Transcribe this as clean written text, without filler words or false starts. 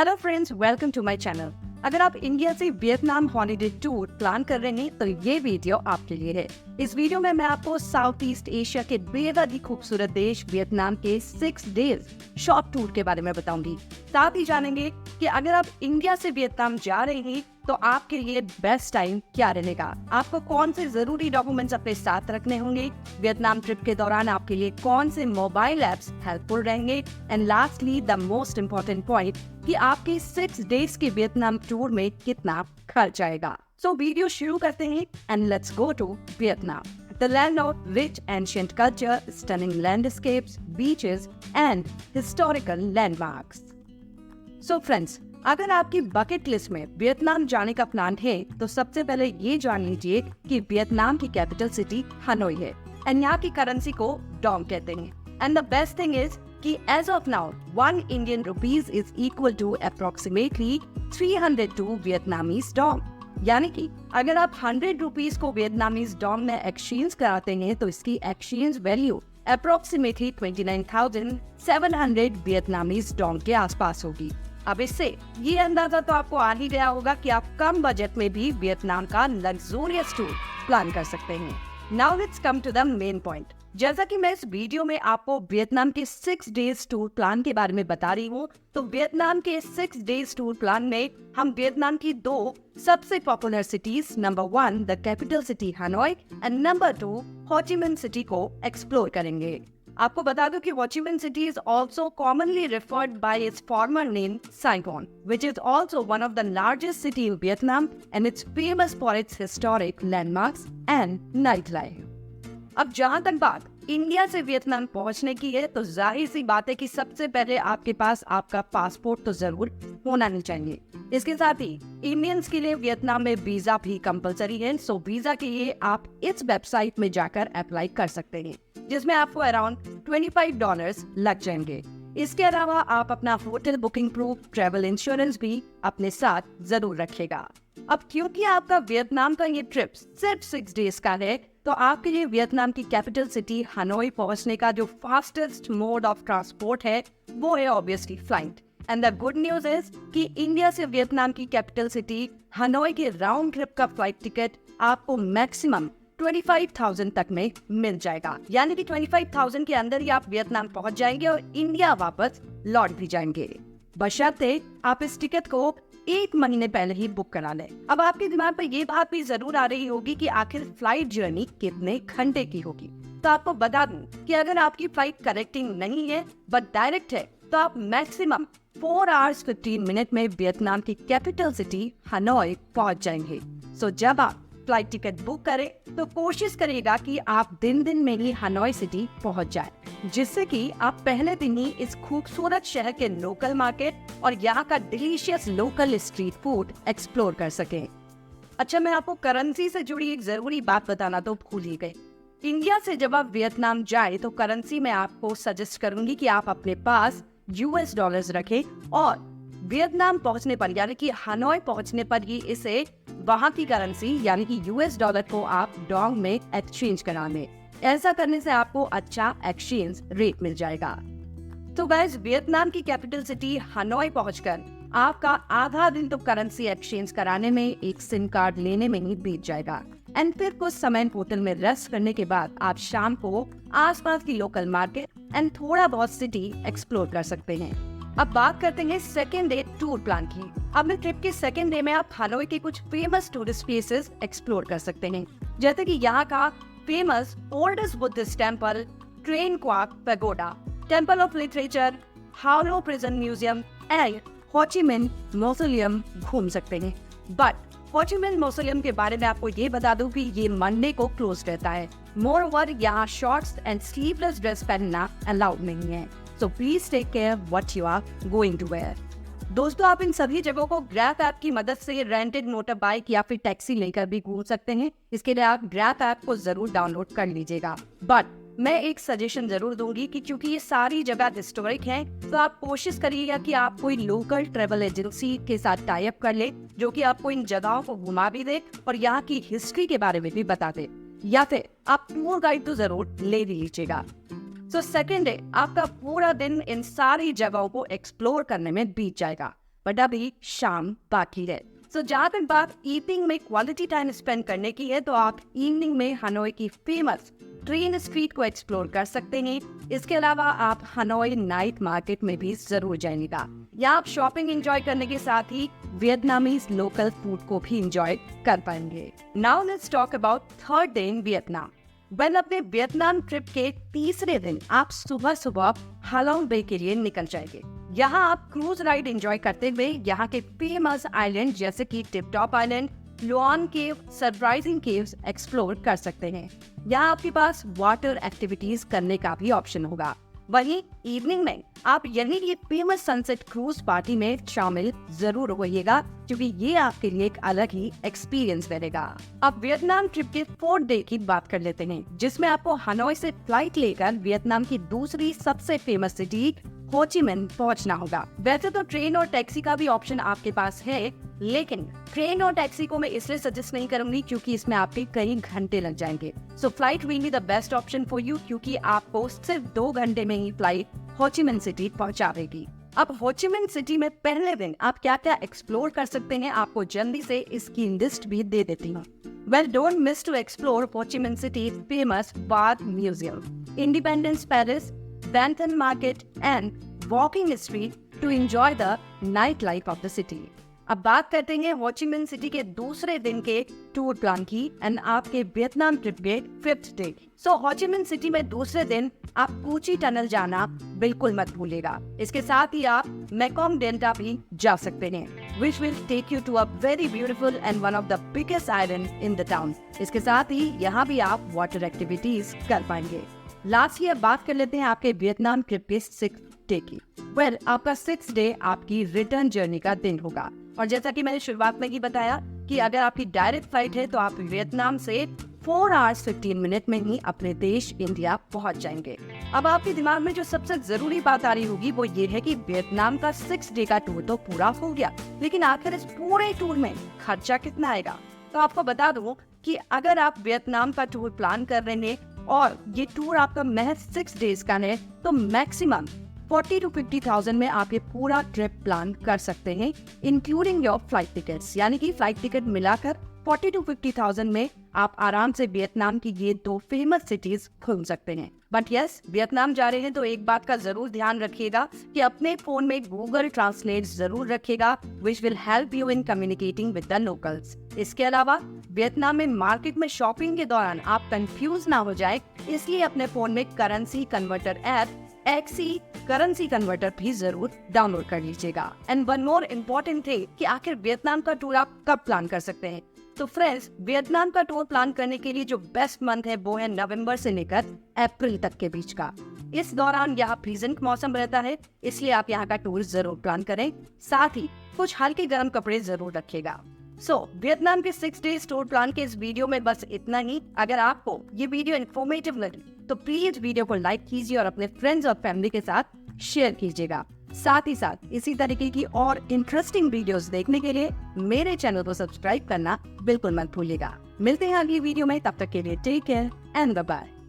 Hello friends, welcome to my channel. अगर आप India से वियतनाम हॉलिडे टूर प्लान कर रहे हैं तो ये वीडियो आपके लिए है। इस वीडियो में मैं आपको साउथ ईस्ट एशिया के बेहद ही खूबसूरत देश वियतनाम के 6 डेज शॉर्ट टूर के बारे में बताऊंगी। साथ ही जानेंगे कि अगर आप इंडिया से वियतनाम जा रहे हैं तो आपके लिए बेस्ट टाइम क्या रहेगा, आपको कौन से जरूरी डॉक्यूमेंट्स अपने साथ रखने होंगे, वियतनाम ट्रिप के दौरान आपके लिए कौन से मोबाइल एप्स हेल्पफुल रहेंगे, and lastly the most important point कि आपके 6 डेज के वियतनाम टूर में कितना खर्च आएगा। सो वीडियो शुरू करते हैं and let's go to Vietnam, the land of rich ancient culture, stunning landscapes, beaches and historical landmarks. So friends, अगर आपकी बकेट लिस्ट में वियतनाम जाने का प्लान है तो सबसे पहले ये जान लीजिए कि वियतनाम की कैपिटल सिटी हनोई है एंड यहाँ की करेंसी को डोंग कहते हैं। And the best thing is कि as of now 1 Indian rupees is equal to approximately 302 Vietnamese dong. यानी कि अगर आप 100 रुपीज को वियतनामीज डोंग में एक्सचेंज कराते हैं तो इसकी exchange value approximately 29,700 Vietnamese Dong के आसपास होगी। अब इससे ये अंदाजा तो आपको आ ही गया होगा कि आप कम बजट में भी वियतनाम का लग्जूरियस टूर प्लान कर सकते हैं। Now let's come to the main point. जैसा कि मैं इस वीडियो में आपको वियतनाम के 6 डेज टूर प्लान के बारे में बता रही हूँ, तो वियतनाम के 6 डेज टूर प्लान में हम वियतनाम की 2 सबसे popular cities, number 1 the capital city Hanoi and number 2 हो ची मिन्ह सिटी को एक्सप्लोर करेंगे। आपको बता दूं कि हो Chi Minh city is also commonly referred by its former name Saigon, which is also one of the largest city in Vietnam and it's famous for its historic landmarks and nightlife. अब जहाँ तक बात India से Vietnam पहुँचने की है तो जाहिर सी बात है कि सबसे पहले आपके पास आपका पासपोर्ट तो जरूर होना नहीं चाहिए। इसके साथ ही इंडियंस के लिए वियतनाम में वीजा भी कंपलसरी है। सो वीजा के लिए आप इस वेबसाइट में जाकर अप्लाई कर सकते हैं, जिसमें आपको अराउंड $25 लग जाएंगे। इसके अलावा आप अपना hotel booking proof, travel insurance भी अपने साथ जरूर रखिएगा। अब क्योंकि आपका वियतनाम का ये ट्रिप सिर्फ 6 डेज का है तो आपके लिए वियतनाम की कैपिटल सिटी हनोई पहुंचने का जो फास्टेस्ट मोड ऑफ ट्रांसपोर्ट है वो है obviously flight. And the good news is कि इंडिया से वियतनाम की कैपिटल सिटी हनोई के राउंड ट्रिप का फ्लाइट टिकट आपको मैक्सिमम 25,000 तक में मिल जाएगा। यानी कि 25,000 के अंदर ही आप वियतनाम पहुंच जाएंगे और इंडिया वापस लौट भी जाएंगे, बशर्ते आप इस टिकट को 1 महीने पहले ही बुक करा लें। अब आपके दिमाग में ये बात भी जरूर आ रही होगी कि आखिर फ्लाइट जर्नी कितने घंटे की होगी। तो आपको बता दूं कि अगर आपकी फ्लाइट कनेक्टिंग नहीं है बट डायरेक्ट है तो आप मैक्सिमम 4 hours 15 मिनट में वियतनाम की कैपिटल सिटी हनोई पहुंच जाएंगे। सो जब आप फ्लाइट टिकट बुक करें तो कोशिश करिएगा कि आप दिन में ही हनोई सिटी पहुंच जाए, जिससे कि आप पहले दिन ही इस खूबसूरत शहर के लोकल मार्केट और यहाँ का delicious local street food explore कर सकें। अच्छा, मैं आपको करेंसी से जुड़ी एक जरूरी बात बताना तो भूल ही गई। इंडिया से जब आप वियतनाम जाए तो करेंसी में आपको सजेस्ट करूंगी कि आप अपने पास US डॉलर्स रखें और वियतनाम पहुंचने पर यानी कि हनोई पहुंचने पर ही इसे वहां की करेंसी यानी कि US डॉलर को आप डोंग में एक्सचेंज करा लें। ऐसा करने से आपको अच्छा एक्सचेंज रेट मिल जाएगा। तो गाइस, वियतनाम की कैपिटल सिटी हनोई पहुंचकर आपका आधा दिन तो करेंसी एक्सचेंज कराने में, एक सिम कार्ड लेने में ही बीत जाएगा। एंड फिर कुछ समय होटल में रेस्ट करने के बाद आप शाम को आसपास की लोकल मार्केट एंड थोड़ा बहुत सिटी एक्सप्लोर कर सकते हैं। अब बात करते हैं सेकेंड डे टूर प्लान की। अपने ट्रिप के सेकेंड डे में आप हनोई के कुछ फेमस टूरिस्ट प्लेसेस एक्सप्लोर कर सकते हैं, जैसे कि यहाँ का famous oldest Buddhist temple, train quack pagoda, temple of literature, हाओ प्रिजन म्यूजियम एंड हो ची मिन्ह मौसोलियम घूम सकते हैं। बट हो ची मिन्ह मौसोलियम के बारे में आपको ये बता दूं कि ये मंडे को क्लोज रहता है। मोर ओवर यहाँ शॉर्ट्स एंड स्लीवलेस ड्रेस पहनना अलाउड नहीं है। So please take care what you are going to wear. दोस्तों, आप इन सभी जगहों को ग्रैब ऐप की मदद से रेंटेड मोटर बाइक या फिर टैक्सी लेकर भी घूम सकते हैं। इसके लिए आप ग्रैब ऐप को जरूर डाउनलोड कर लीजिएगा। बट मैं एक सजेशन जरूर दूंगी कि क्योंकि ये सारी जगह हिस्टोरिक हैं, तो आप कोशिश करिएगा कि आप कोई लोकल ट्रेवल एजेंसी के साथ टाई अप कर ले, जो कि आपको इन जगहों को घुमा भी दे और यहाँ की हिस्ट्री के बारे में भी बता दे, या फिर आप टूर गाइड तो जरूर ले लीजिएगा। सो सेकेंड डे आपका पूरा दिन इन सारी जगहों को एक्सप्लोर करने में बीत जाएगा। बट अभी शाम बाकी है। सो जहाँ तक बात इवनिंग में क्वालिटी टाइम स्पेंड करने की है, तो आप इवनिंग में हनोई की फेमस ट्रेन स्ट्रीट को एक्सप्लोर कर सकते हैं। इसके अलावा आप हनोई नाइट मार्केट में भी जरूर जाइएगा। यहाँ आप शॉपिंग एंजॉय करने के साथ ही वियतनामीज लोकल फूड को भी एंजॉय कर पाएंगे। Now let's talk about third day in Vietnam. अपने वियतनाम ट्रिप के तीसरे दिन आप सुबह सुबह हालोंग बे के लिए निकल जाएंगे। यहाँ आप क्रूज राइड एंजॉय करते हुए यहाँ के फेमस आइलैंड जैसे कि टिप टॉप आइलैंड, लुआन केव, सरप्राइजिंग केव्स एक्सप्लोर कर सकते हैं। यहाँ आपके पास वाटर एक्टिविटीज करने का भी ऑप्शन होगा। वहीं इवनिंग में आप यहीं की फेमस सनसेट क्रूज पार्टी में शामिल जरूर होइएगा, क्योंकि ये आपके लिए एक अलग ही एक्सपीरियंस रहेगा। अब वियतनाम ट्रिप के 4th डे की बात कर लेते हैं, जिसमें आपको हनोई से फ्लाइट लेकर वियतनाम की दूसरी सबसे फेमस सिटी हो ची मिन पहुंचना होगा। वैसे तो ट्रेन और टैक्सी का भी ऑप्शन आपके पास है, लेकिन ट्रेन और टैक्सी को मैं इसलिए सजेस्ट नहीं करूंगी क्योंकि इसमें आपके कई घंटे लग जाएंगे। So flight will be the best option for you, क्योंकि आपको सिर्फ 2 घंटे में ही फ्लाइट हो ची मिन सिटी पहुंचा देगी। अब हो ची मिन सिटी में पहले दिन आप क्या क्या एक्सप्लोर कर सकते हैं, आपको जल्दी से इसकी लिस्ट भी दे देती हूँ। Well, don't miss to explore Ho Chi Minh City's famous Bath Museum, Independence Palace, Banton Market and walking street to enjoy the nightlife of the city. अब बात करते हैं हो ची मिन सिटी के दूसरे दिन के टूर प्लान की एंड आपके वियतनाम ट्रिप के 5th डे। सो हो ची मिन सिटी में दूसरे दिन आप कूची टनल जाना बिल्कुल मत भूलिएगा। इसके साथ ही आप मेकोंग डेल्टा भी जा सकते हैं, which will take you to a very beautiful and one of the biggest island in the town. इसके साथ ही यहाँ भी आप वाटर एक्टिविटीज कर पाएंगे। लास्ट ईयर बात कर लेते हैं आपके वियतनाम ट्रिप के 6th डे की। आपका 6th डे आपकी रिटर्न जर्नी का दिन होगा, और जैसा कि मैंने शुरुआत में ही बताया कि अगर आपकी डायरेक्ट फ्लाइट है तो आप वियतनाम से 4 hours 15 minutes में ही अपने देश इंडिया पहुंच जाएंगे। अब आपके दिमाग में जो सबसे जरूरी बात आ रही होगी वो ये है कि वियतनाम का 6 डे का टूर तो पूरा हो गया, लेकिन आखिर इस पूरे टूर में खर्चा कितना आएगा। तो आपको बता दूं कि अगर आप वियतनाम का टूर प्लान कर रहे हैं और ये टूर आपका महज 6 डेज का है, तो मैक्सिमम 40 to 50,000 में आप ये पूरा ट्रिप प्लान कर सकते हैं, इंक्लूडिंग योर फ्लाइट टिकट्स। यानी कि फ्लाइट टिकट मिलाकर 40 to 50,000 में आप आराम से वियतनाम की ये 2 फेमस सिटीज घूम सकते हैं। बट यस, वियतनाम जा रहे हैं तो एक बात का जरूर ध्यान रखिएगा कि अपने फोन में गूगल ट्रांसलेट जरूर रखिएगा, which will help you in communicating with the locals. इसके अलावा वियतनाम में मार्केट में शॉपिंग के दौरान आप कंफ्यूज ना हो जाए, इसलिए अपने फोन में currency converter app XE currency converter भी जरूर डाउनलोड कर लीजिएगा। And one more important thing कि आखिर वियतनाम का टूर आप कब प्लान कर सकते हैं। तो फ्रेंड्स, वियतनाम का टूर प्लान करने के लिए जो बेस्ट मंथ है वो है नवंबर से लेकर अप्रैल तक के बीच का। इस दौरान यहाँ प्लीजेंट मौसम रहता है, इसलिए आप यहाँ का टूर जरूर प्लान करें। साथ ही कुछ हल्के गर्म कपड़े जरूर रखिएगा। वियतनाम के 6 डेज टूर प्लान के इस वीडियो में बस इतना ही। अगर आपको ये वीडियो इन्फॉर्मेटिव लगी तो प्लीज वीडियो को लाइक कीजिए और अपने फ्रेंड्स और फैमिली के साथ शेयर कीजिएगा। साथ ही साथ इसी तरीके की और इंटरेस्टिंग वीडियोस देखने के लिए मेरे चैनल को सब्सक्राइब करना बिल्कुल मत भूलिएगा। मिलते हैं अगली वीडियो में, तब तक के लिए take care and bye bye.